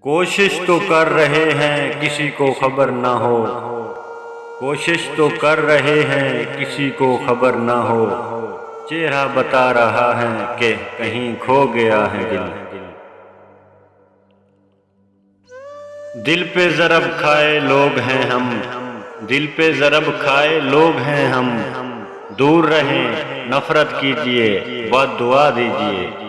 कोशिश तो कर रहे हैं किसी को खबर ना हो, कोशिश तो कर रहे हैं किसी को खबर ना हो। चेहरा बता रहा है कि कहीं खो गया है दिल। दिल पे ज़रब खाए लोग हैं हम, दिल पे ज़रब खाए लोग हैं हम। दूर रहें नफरत कीजिए बद्दुआ दीजिए।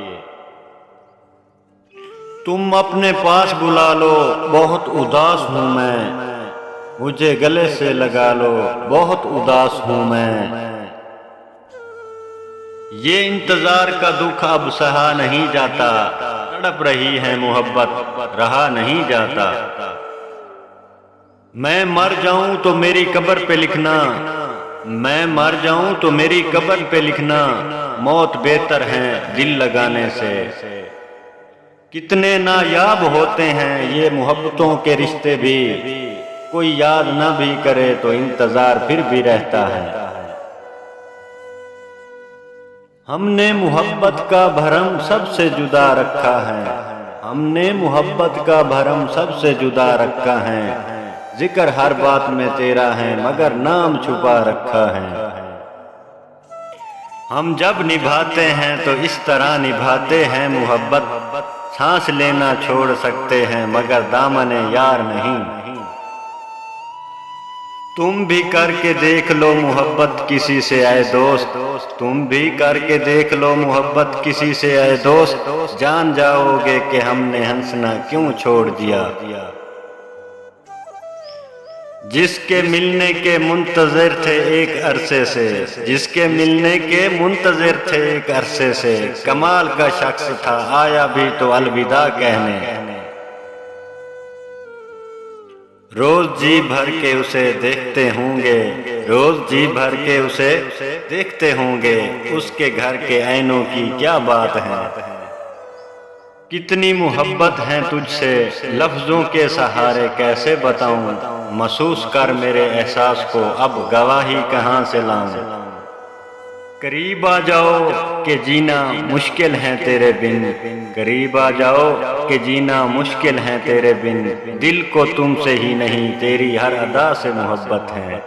तुम अपने पास बुला लो बहुत उदास हूँ मैं, मुझे गले से लगा लो बहुत उदास हूँ मैं। ये इंतजार का दुख अब सहा नहीं जाता, तड़प रही है मोहब्बत रहा नहीं जाता। मैं मर जाऊं तो मेरी कब्र पे लिखना, मैं मर जाऊं तो मेरी कब्र पे लिखना, मौत बेहतर है दिल लगाने से। कितने नायाब होते हैं ये मोहब्बतों के रिश्ते भी, कोई याद न भी करे तो इंतजार फिर भी रहता है। हमने मोहब्बत का भरम सबसे जुदा रखा है, हमने मोहब्बत का भरम सबसे जुदा रखा है। जिक्र हर बात में तेरा है मगर नाम छुपा रखा है। हम जब निभाते हैं तो इस तरह निभाते हैं मोहब्बत, सांस लेना छोड़ सकते हैं मगर दामने यार नहीं। तुम भी करके देख लो मोहब्बत किसी से आए दोस्त, तुम भी करके देख लो मोहब्बत किसी से आए दोस्त। जान जाओगे कि हमने हंसना क्यों छोड़ दिया। जिसके मिलने के मुंतज़िर थे एक अरसे से, जिसके मिलने के मुंतज़िर थे एक अरसे से। कमाल का शख्स था आया भी तो अलविदा कहने। रोज जी भर के उसे देखते होंगे, रोज जी भर के उसे देखते होंगे। उसके घर के ऐनों की क्या बात है। कितनी मोहब्बत है तुझसे लफ्जों के सहारे कैसे बताऊं। महसूस कर मेरे एहसास को अब गवाही कहाँ से लाऊं। करीब आ जाओ कि जीना मुश्किल है तेरे बिन, करीब आ जाओ कि जीना मुश्किल है तेरे बिन। दिल को तुमसे ही नहीं तेरी हर अदा से मोहब्बत है।